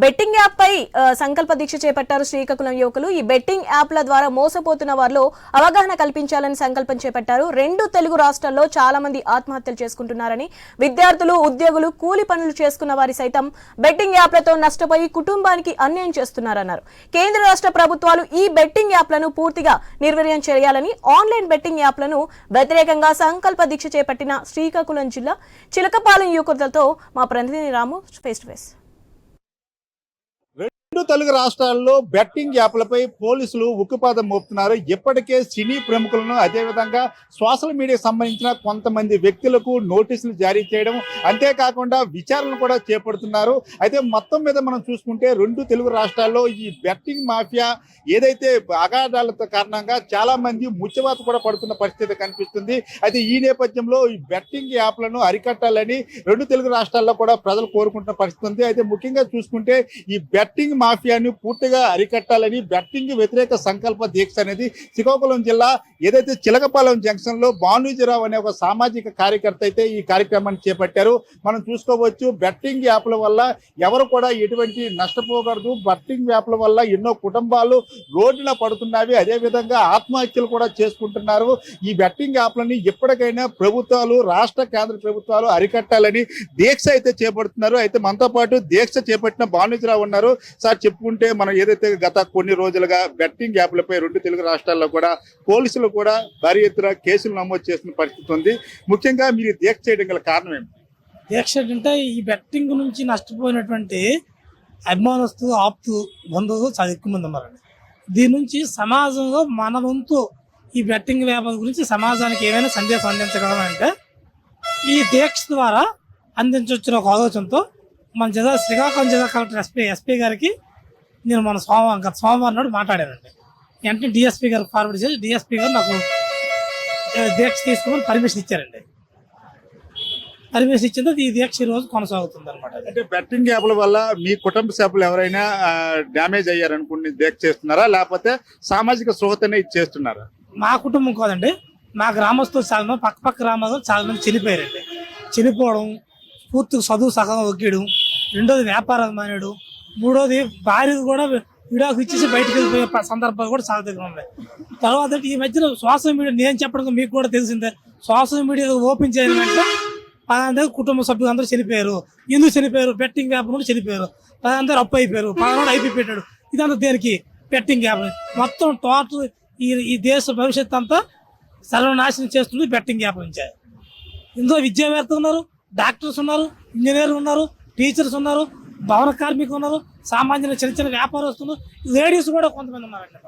Betting app పై సంకల్ప దీక్ష చేపట్టారు శ్రీకాకుళం యువకులు. ఈ బెట్టింగ్ యాప్ల ద్వారా మోసపోతున్న వారిలో అవగాహన కల్పించాలని సంకల్పం చేపట్టారు. 2 తెలుగు రాష్ట్రాల్లో చాలా మంది ఆత్మహత్యలు చేసుకుంటున్నారని, విద్యార్థులు, ఉద్యోగులు, కూలి పనులు చేసుకున్న వారి సైతం బెట్టింగ్ యాప్లతో నష్టపోయి కుటుంబానికి అన్యాయం చేస్తున్నారన్నారు. కేంద్ర రాష్ట్ర ప్రభుత్వాలు ఈ బెట్టింగ్ యాప్లను పూర్తిగా నిర్వీర్యం చేయాలని, ఆన్లైన్ బెట్టింగ్ యాప్లను వ్యతిరేకంగా సంకల్ప దీక్ష చేపట్టిన శ్రీకాకుళం జిల్లా చిలకపాలెం యువకులతో మా ప్రతినిధి రాము ఫేస్ టు ఫేస్. 2 తెలుగు రాష్ట్రాల్లో బెట్టింగ్ యాప్లపై పోలీసులు ఉక్కుపాదం మోపుతున్నారు. ఇప్పటికే సినీ ప్రముఖులను, అదేవిధంగా సోషల్ మీడియాకు సంబంధించిన కొంతమంది వ్యక్తులకు నోటీసులు జారీ చేయడం, అంతేకాకుండా విచారణలు కూడా చేపడుతున్నారు. అయితే మొత్తం మీద మనం చూసుకుంటే 2 తెలుగు రాష్ట్రాల్లో ఈ బెట్టింగ్ మాఫియా ఏదైతే అగాధాలతో కారణంగా చాలా మంది ముచ్చవాత కూడా పడుతున్న పరిస్థితి కనిపిస్తుంది. అయితే ఈ నేపథ్యంలో ఈ బెట్టింగ్ యాప్లను అరికట్టాలని 2 తెలుగు రాష్ట్రాల్లో కూడా ప్రజలు కోరుకుంటున్న పరిస్థితి ఉంది. అయితే ముఖ్యంగా చూసుకుంటే ఈ బెట్టింగ్ మాఫియాని పూర్తిగా అరికట్టాలని బెట్టింగ్ వ్యతిరేక సంకల్ప దీక్ష అనేది శ్రీకాకుళం జిల్లా ఏదైతే చిలకపాలెం జంక్షన్ లో భానుజీరావు అనే ఒక సామాజిక కార్యకర్త అయితే ఈ కార్యక్రమాన్ని చేపట్టారు. మనం చూసుకోవచ్చు, బెట్టింగ్ యాప్ల వల్ల ఎవరు కూడా ఎటువంటి నష్టపోకూడదు. బెట్టింగ్ యాప్ల వల్ల ఎన్నో కుటుంబాలు రోడ్డున పడుతున్నవి, అదేవిధంగా ఆత్మహత్యలు కూడా చేసుకుంటున్నారు. ఈ బెట్టింగ్ యాప్లని ఎప్పటికైనా ప్రభుత్వాలు, రాష్ట్ర కేంద్ర ప్రభుత్వాలు అరికట్టాలని దీక్ష అయితే చేపడుతున్నారు. అయితే మనతో పాటు దీక్ష చేపట్టిన భానుజీరావు ఉన్నారు. సార్, చెప్పుకుంటే మనం ఏదైతే గత కొన్ని రోజులుగా బెట్టింగ్ యాప్లపై 2 తెలుగు రాష్ట్రాల్లో కూడా పోలీసులు కూడా భారీ ఎత్తున కేసులు నమోదు చేసిన పరిస్థితి ఉంది. ముఖ్యంగా మీరు దీక్ష చేయడం గల కారణం ఏంటి? దీక్ష అంటే ఈ బెట్టింగ్ నుంచి నష్టపోయినటువంటి అభిమానస్తు, ఆప్తు, బంధువులు చాలా ఎక్కువ మంది ఉన్నారండి. దీని నుంచి సమాజంలో మన వంతు ఈ బెట్టింగ్ వ్యాపారం గురించి సమాజానికి ఏమైనా సందేశం అందించగలమంటే ఈ దీక్ష ద్వారా అందించవచ్చిన ఒక ఆలోచనతో మన శ్రీకాకుళం జిల్లా కలెక్టర్ ఎస్పీ గారికి నేను గత సోమవారం నాడు మాట్లాడానండి. వెంటనే డిఎస్పీ గారికి ఫార్వర్డ్ చేసి డిఎస్పీ గారు నాకు దీక్ష తీసుకోమని పర్మిషన్ ఇచ్చారండి. పర్మిషన్ ఇచ్చింది ఈ దీక్ష ఈ రోజు కొనసాగుతుంది అనమాట. అంటే బెట్టింగ్ యాప్ల వల్ల మీ కుటుంబ సభ్యులు ఎవరైనా డ్యామేజ్ అయ్యారనుకుని దీక్ష చేస్తున్నారా, లేకపోతే సామాజిక స్రోతనే ఇచ్చేస్తున్నారా? మా కుటుంబం కాదండి, మా గ్రామస్తులు చాలా మంది, పక్క గ్రామాల్లో చాలా మంది చనిపోయారండి. చనిపోవడం, పూర్తిగా చదువు సగం ఒగ్గేయడం, రెండోది వ్యాపారం మానేయడం, మూడోది భార్య కూడా విడాకు ఇచ్చేసి బయటకు వెళ్ళిపోయే సందర్భాలు కూడా చాలా దగ్గర ఉన్నాయి. తర్వాత ఈ మధ్యన సోషల్ మీడియా, నేను చెప్పడం మీకు కూడా తెలిసిందే, సోషల్ మీడియా ఓపెన్ చేయడం అంటే 10 కుటుంబ సభ్యులు అందరూ చనిపోయారు. ఎందుకు చనిపోయారు? బెట్టింగ్ వ్యాపారం కూడా చనిపోయారు. 10 అప్పు అయిపోయారు. 10 అయిపోయి పెట్టాడు. ఇదంతా దేనికి? బెట్టింగ్ వ్యాపారం. మొత్తం టోటల్ ఈ దేశ భవిష్యత్తు అంతా సర్వనాశనం చేస్తుంది బెట్టింగ్ వ్యాపారం నుంచి. ఇందులో విద్యావేత్తలు ఉన్నారు, డాక్టర్స్ ఉన్నారు, ఇంజనీర్లు ఉన్నారు, టీచర్స్ ఉన్నారు, భవన కార్మికులు ఉన్నారు, సామాన్యులు, చిన్న చిన్న వ్యాపారస్తులు, లేడీస్ కూడా కొంతమంది ఉన్నారండి.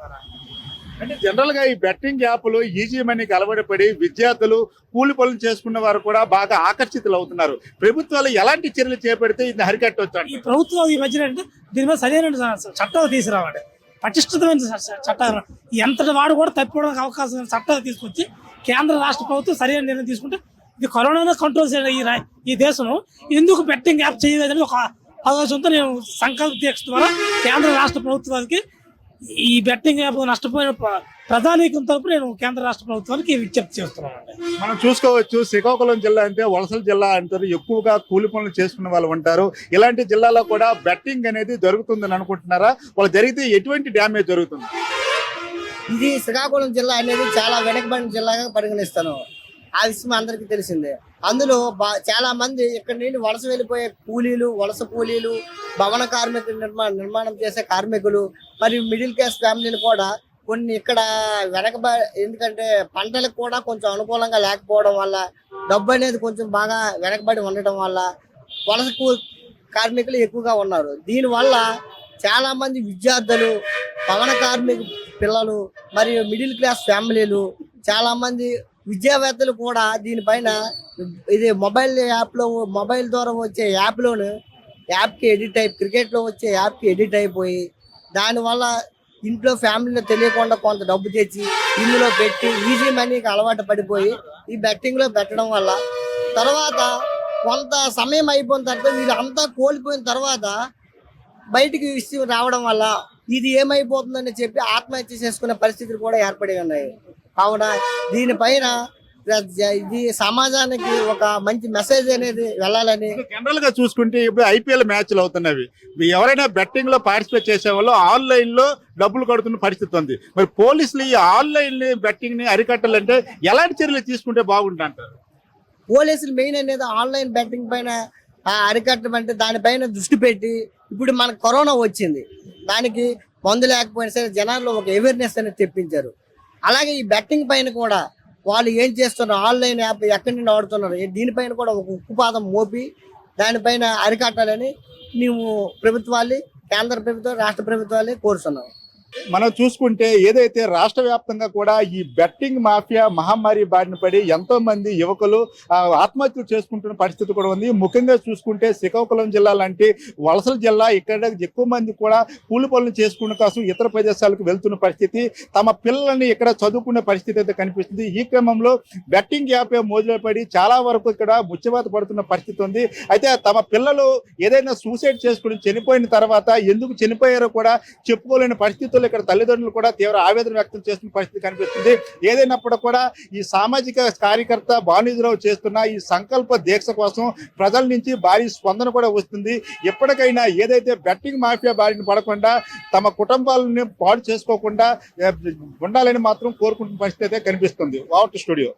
అంటే జనరల్ గా ఈ బెట్టింగ్ యాప్లు ఈజీ మనీకి అలవాటు పడి విద్యార్థులు, కూలి పనులు చేసుకున్న వారు కూడా బాగా ఆకర్షితులు అవుతున్నారు. ప్రభుత్వాలు ఎలాంటి చర్యలు చేపడితే ఇది అరికట్టవచ్చు? ఈ ప్రభుత్వం ఈ మధ్యన అంటే దీని మీద సరైన చట్టాలు తీసుకురావాలి, పటిష్టమైన చట్టాలు. ఎంతటి వాడు కూడా తప్పిపోవడానికి అవకాశం చట్టాలు తీసుకొచ్చి కేంద్ర రాష్ట్ర ప్రభుత్వం సరైన నిర్ణయం తీసుకుంటే ఇది కరోనా కంట్రోల్ చేయాలి. ఈ దేశం ఎందుకు బెట్టింగ్ యాప్ చేయలేదని ఒక ఆలోచనతో నేను సంకల్ప దీక్ష ద్వారా కేంద్ర రాష్ట్ర ప్రభుత్వానికి ఈ బెట్టింగ్ యాప్ నష్టపోయిన ప్రధానికం తరపు నేను కేంద్ర రాష్ట్ర ప్రభుత్వానికి విజ్ఞప్తి చేస్తున్నానండి. మనం చూసుకోవచ్చు, శ్రీకాకుళం జిల్లా అంటే వలసల జిల్లా అంటారు, ఎక్కువగా కూలి పనులు చేసుకునే వాళ్ళు ఉంటారు. ఇలాంటి జిల్లాలో కూడా బెట్టింగ్ అనేది జరుగుతుందని అనుకుంటున్నారా? వాళ్ళు జరిగితే ఎటువంటి డ్యామేజ్ జరుగుతుంది? ఇది శ్రీకాకుళం జిల్లా అనేది చాలా వెనకబడిన జిల్లాగా పరిగణిస్తాను. ఆ విషయం అందరికీ తెలిసిందే. అందులో చాలా మంది ఇక్కడ నుండి వలస వెళ్ళిపోయే కూలీలు, వలస కూలీలు, భవన కార్మికులు, నిర్మాణం చేసే కార్మికులు, మరియు మిడిల్ క్లాస్ ఫ్యామిలీలు కూడా కొన్ని ఇక్కడ ఎందుకంటే పంటలకు కూడా కొంచెం అనుకూలంగా లేకపోవడం వల్ల, డబ్బు అనేది కొంచెం బాగా వెనకబడి ఉండటం వల్ల వలస కార్మికులు ఎక్కువగా ఉన్నారు. దీనివల్ల చాలా మంది విద్యార్థులు, భవన కార్మిక పిల్లలు, మరియు మిడిల్ క్లాస్ ఫ్యామిలీలు, చాలా మంది విద్యావేత్తలు కూడా దీనిపైన ఇది మొబైల్ ద్వారా వచ్చే యాప్కి ఎడిట్ అయి, క్రికెట్లో వచ్చే యాప్కి ఎడిట్ అయిపోయి, దానివల్ల ఇంట్లో ఫ్యామిలీలో తెలియకుండా కొంత డబ్బు తెచ్చి ఇందులో పెట్టి ఈజీ మనీకి అలవాటు పడిపోయి ఈ బెట్టింగ్లో పెట్టడం వల్ల తర్వాత కొంత సమయం అయిపోయిన తర్వాత వీళ్ళంతా కోల్పోయిన తర్వాత బయటికి విషయం రావడం వల్ల ఇది ఏమైపోతుందని చెప్పి ఆత్మహత్య చేసుకునే పరిస్థితులు కూడా ఏర్పడి ఉన్నాయి. కావున దీనిపైన ఇది సమాజానికి ఒక మంచి మెసేజ్ అనేది వెళ్ళాలని. జనరల్ గా చూసుకుంటే ఇప్పుడు ఐపీఎల్ మ్యాచ్లు అవుతున్నవి, ఎవరైనా బెట్టింగ్ లో పార్టిసిపేట్ చేసే వాళ్ళు ఆన్లైన్ లో డబ్బులు కడుతున్న పరిస్థితి ఉంది. మరి పోలీసులు ఈ ఆన్లైన్ బెట్టింగ్ ని అరికట్టాలంటే ఎలాంటి చర్యలు తీసుకుంటే బాగుంటుందంటారు? పోలీసులు మెయిన్ అనేది ఆన్లైన్ బెట్టింగ్ పైన అరికట్టడం అంటే దానిపైన దృష్టి పెట్టి, ఇప్పుడు మనకు కరోనా వచ్చింది, దానికి మందు లేకపోయినా సరే జనాల్లో ఒక అవేర్నెస్ అనేది తెప్పించారు. అలాగే ఈ బెట్టింగ్ పైన కూడా వాళ్ళు ఏం చేస్తున్నారు, ఆన్లైన్ యాప్ ఎక్కడి నుండి ఆడుతున్నారు, దీనిపైన కూడా ఒక ఉక్కుపాదం మోపి దానిపైన అరికట్టాలని మేము ప్రభుత్వాన్ని, కేంద్ర ప్రభుత్వం, రాష్ట్ర ప్రభుత్వాన్ని కోరుతున్నాం. మనం చూసుకుంటే ఏదైతే రాష్ట్ర వ్యాప్తంగా కూడా ఈ బెట్టింగ్ మాఫియా మహమ్మారి బారిన పడి ఎంతో మంది యువకులు ఆత్మహత్యలు చేసుకుంటున్న పరిస్థితి కూడా ఉంది. ముఖ్యంగా చూసుకుంటే శ్రీకాకుళం జిల్లా లాంటి వలసల జిల్లా, ఇక్కడ ఎక్కువ మంది కూడా కూలి పనులు చేసుకునే కోసం ఇతర ప్రదేశాలకు వెళ్తున్న పరిస్థితి, తమ పిల్లల్ని ఇక్కడ చదువుకునే పరిస్థితి అయితే కనిపిస్తుంది. ఈ క్రమంలో బెట్టింగ్ యాప్ మోజులో పడి చాలా వరకు ఇక్కడ ముచ్చవాత పడుతున్న పరిస్థితి ఉంది. అయితే తమ పిల్లలు ఏదైనా సూసైడ్ చేసుకుని చనిపోయిన తర్వాత ఎందుకు చనిపోయారో కూడా చెప్పుకోలేని పరిస్థితుల్లో ఇక్కడ తల్లిదండ్రులు కూడా తీవ్ర ఆవేదన వ్యక్తం చేస్తున్న పరిస్థితి కనిపిస్తుంది. ఏదైనప్పుడు కూడా ఈ సామాజిక కార్యకర్త భానుజీరావు చేస్తున్న ఈ సంకల్ప దీక్ష కోసం ప్రజల నుంచి భారీ స్పందన కూడా వస్తుంది. ఎప్పటికైనా ఏదైతే బెట్టింగ్ మాఫియా బారిన పడకుండా తమ కుటుంబాలను పాడు చేసుకోకుండా ఉండాలని మాత్రం కోరుకుంటున్న పరిస్థితి అయితే కనిపిస్తుంది. What studio.